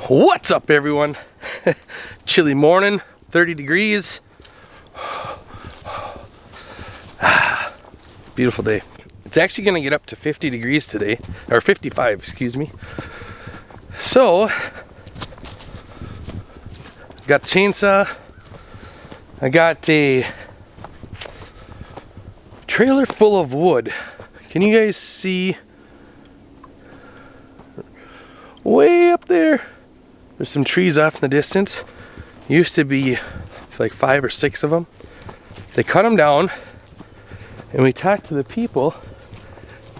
What's up, everyone? Chilly morning, 30 degrees. Beautiful day. It's actually going to get up to 50 degrees today, or 55, excuse me. So, got the chainsaw. I got a trailer full of wood. Can you guys see way up there? There's some trees off in the distance. Used to be like 5 or 6 of them. They cut them down, and we talked to the people,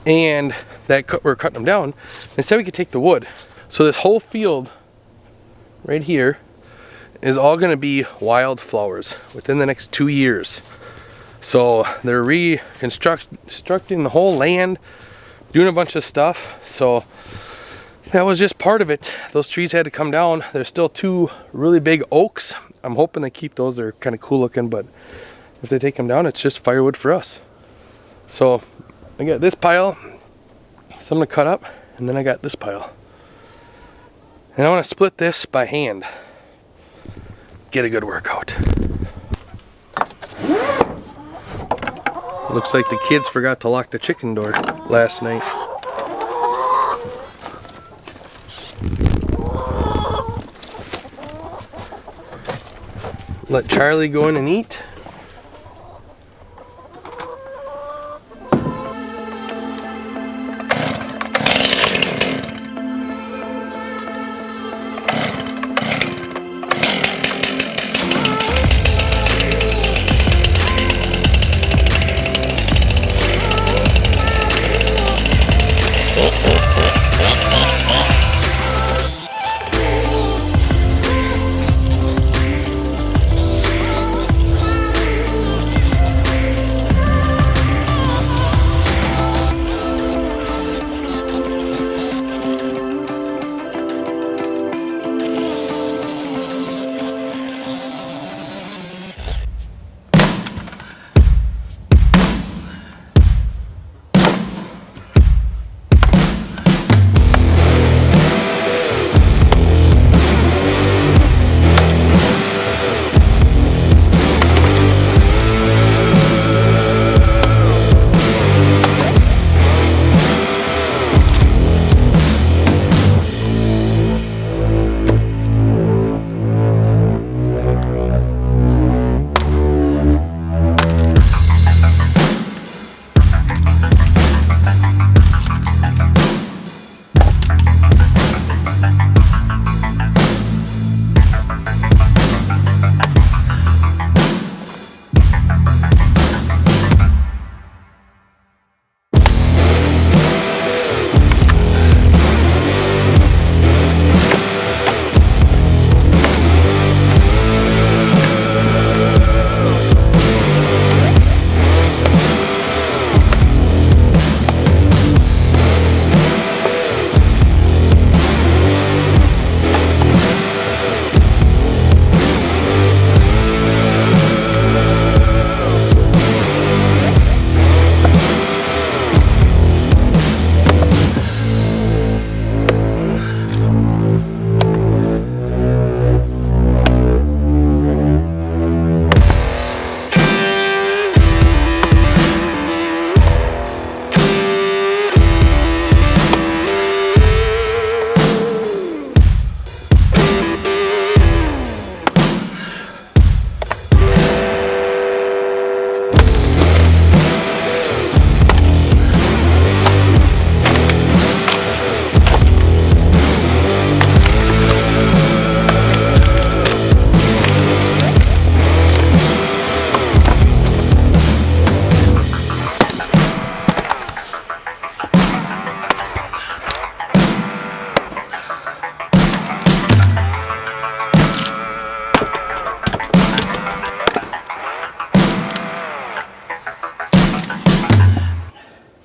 and we're cutting them down, and said we could take the wood. So this whole field right here is all going to be wildflowers within the next 2 years. So they're reconstructing the whole land, doing a bunch of stuff. So that was just part of it. Those trees had to come down. There's still 2 really big oaks. I'm hoping they keep those. They're kind of cool looking, but if they take them down, it's just firewood for us. So I got this pile, so I'm gonna cut up, and then I got this pile. And I want to split this by hand. Get a good workout. Looks like the kids forgot to lock the chicken door last night. Let Charlie go in and eat.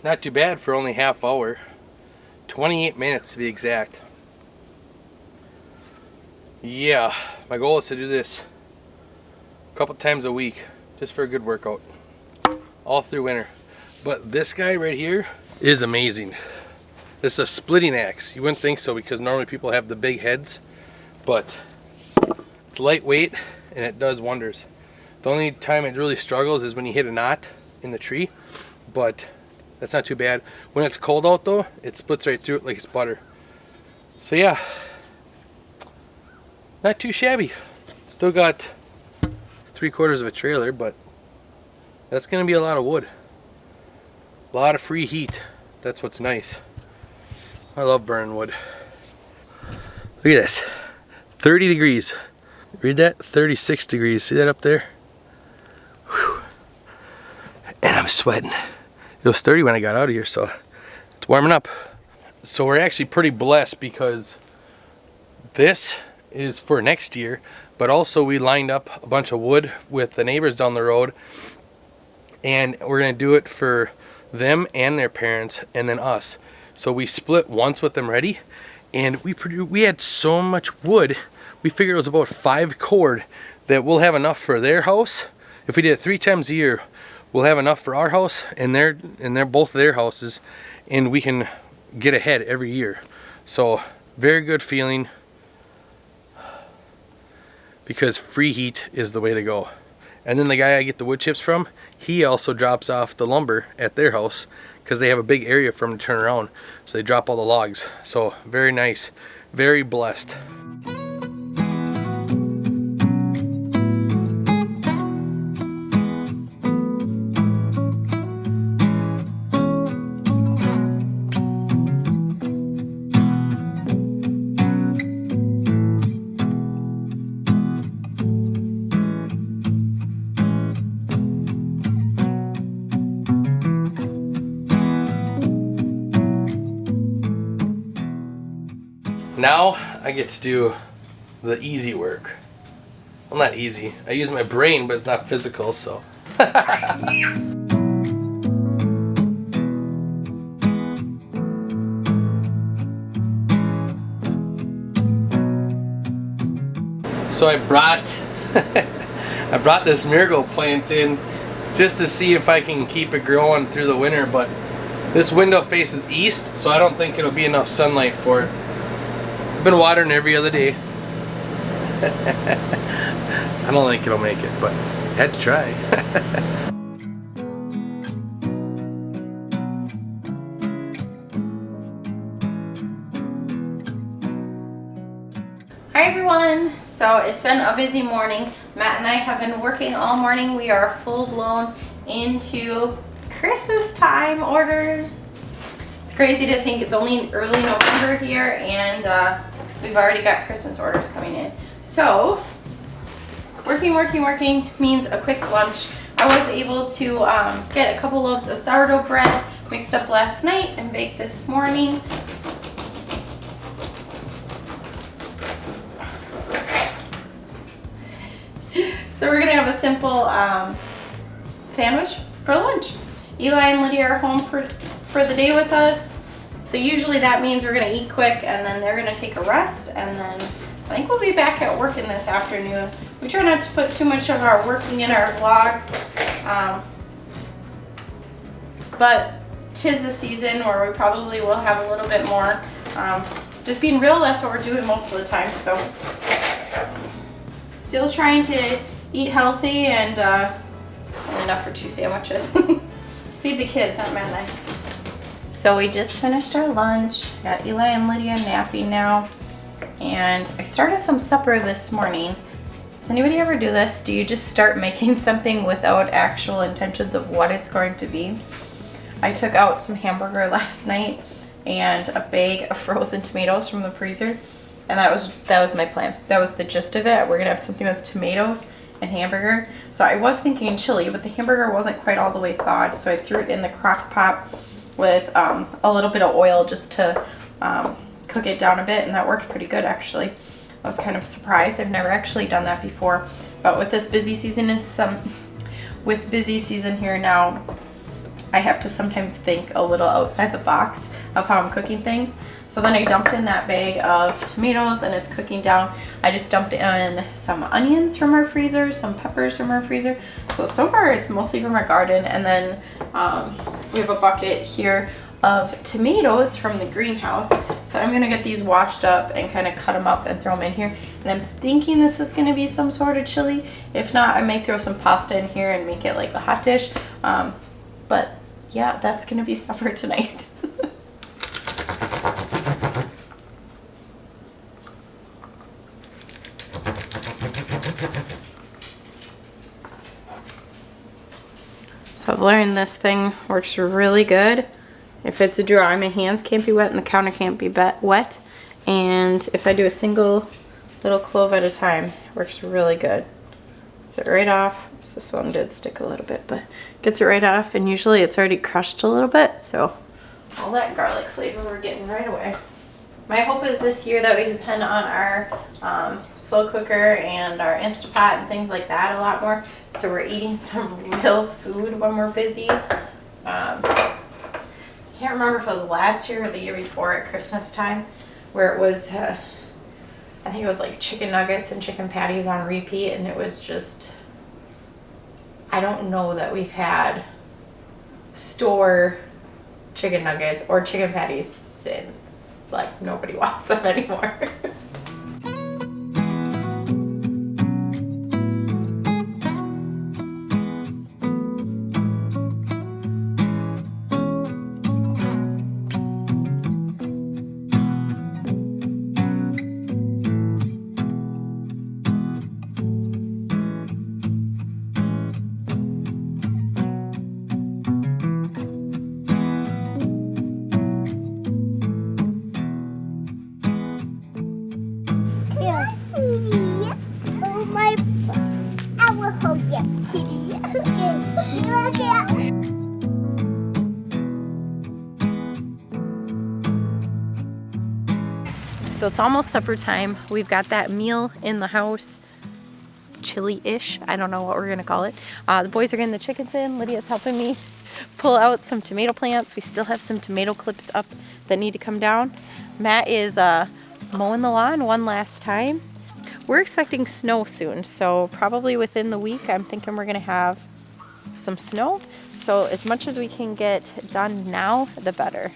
Not too bad for only half hour. 28 minutes to be exact. Yeah, my goal is to do this a couple times a week just for a good workout all through winter. But this guy right here is amazing. This is a splitting axe. You wouldn't think so because normally people have the big heads, but it's lightweight and it does wonders. The only time it really struggles is when you hit a knot in the tree, but that's not too bad. When it's cold out though, it splits right through it like it's butter. So yeah, not too shabby. Still got 3/4 of a trailer, but that's gonna be a lot of wood. A lot of free heat. That's what's nice. I love burning wood. Look at this. 30 degrees. Read that? 36 degrees. See that up there? Whew. And I'm sweating. It was 30 when I got out of here, so it's warming up. So we're actually pretty blessed because this is for next year, but also we lined up a bunch of wood with the neighbors down the road, and we're gonna do it for them and their parents and then us. So we split once with them ready, and we had so much wood, we figured it was about 5 cord that we'll have enough for their house. If we did it 3 times a year, we'll have enough for our house and they're both their houses, and we can get ahead every year. So very good feeling, because free heat is the way to go. And then the guy I get the wood chips from, he also drops off the lumber at their house because they have a big area for them to turn around. So they drop all the logs. So very nice, very blessed. Now I get to do the easy work. Well, not easy. I use my brain, but it's not physical, so. So I brought this marigold plant in just to see if I can keep it growing through the winter, but this window faces east, so I don't think it'll be enough sunlight for it. Been watering every other day. I don't think it'll make it, but had to try. Hi everyone! So it's been a busy morning. Matt and I have been working all morning. We are full blown into Christmas time orders. It's crazy to think it's only early November here, and we've already got Christmas orders coming in. So working means a quick lunch. I was able to get a couple loaves of sourdough bread mixed up last night and baked this morning. So we're gonna have a simple sandwich for lunch. Eli and Lydia are home for the day with us. So usually that means we're gonna eat quick and then they're gonna take a rest, and then I think we'll be back at work in this afternoon. We try not to put too much of our working in our vlogs, but 'tis the season where we probably will have a little bit more. Just being real, that's what we're doing most of the time. So still trying to eat healthy, and it's only enough for 2 sandwiches. Feed the kids, not Matt and I. So we just finished our lunch. Got Eli and Lydia napping now. And I started some supper this morning. Does anybody ever do this? Do you just start making something without actual intentions of what it's going to be? I took out some hamburger last night and a bag of frozen tomatoes from the freezer. And that was my plan. That was the gist of it. We're gonna have something with tomatoes and hamburger. So I was thinking chili, but the hamburger wasn't quite all the way thawed. So I threw it in the crock pot with a little bit of oil just to cook it down a bit, and that worked pretty good actually. I was kind of surprised. I've never actually done that before, but with this busy season here now, I have to sometimes think a little outside the box of how I'm cooking things. So then I dumped in that bag of tomatoes and it's cooking down. I just dumped in some onions from our freezer, some peppers from our freezer. So far it's mostly from our garden, and then we have a bucket here of tomatoes from the greenhouse. So I'm gonna get these washed up and kind of cut them up and throw them in here. And I'm thinking this is gonna be some sort of chili. If not, I may throw some pasta in here and make it like a hot dish. But yeah, that's gonna be supper tonight. So I've learned this thing works really good. If it's dry, my hands can't be wet and the counter can't be wet. And if I do a single little clove at a time, it works really good. Gets it right off. This one did stick a little bit, but gets it right off. And usually it's already crushed a little bit, so all that garlic flavor we're getting right away. My hope is this year that we depend on our slow cooker and our Instapot and things like that a lot more. So we're eating some real food when we're busy. I can't remember if it was last year or the year before at Christmas time, where it was, I think it was like chicken nuggets and chicken patties on repeat, and it was just, I don't know that we've had store chicken nuggets or chicken patties since. Like, nobody wants them anymore. So it's almost supper time. We've got that meal in the house, chili-ish. I don't know what we're gonna call it. The boys are getting the chickens in. Lydia's helping me pull out some tomato plants. We still have some tomato clips up that need to come down. Matt is mowing the lawn one last time. We're expecting snow soon, so probably within the week I'm thinking we're gonna have some snow. So as much as we can get done now, the better.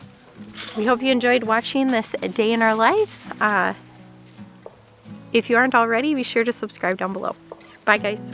We hope you enjoyed watching this day in our lives. If you aren't already, be sure to subscribe down below. Bye guys.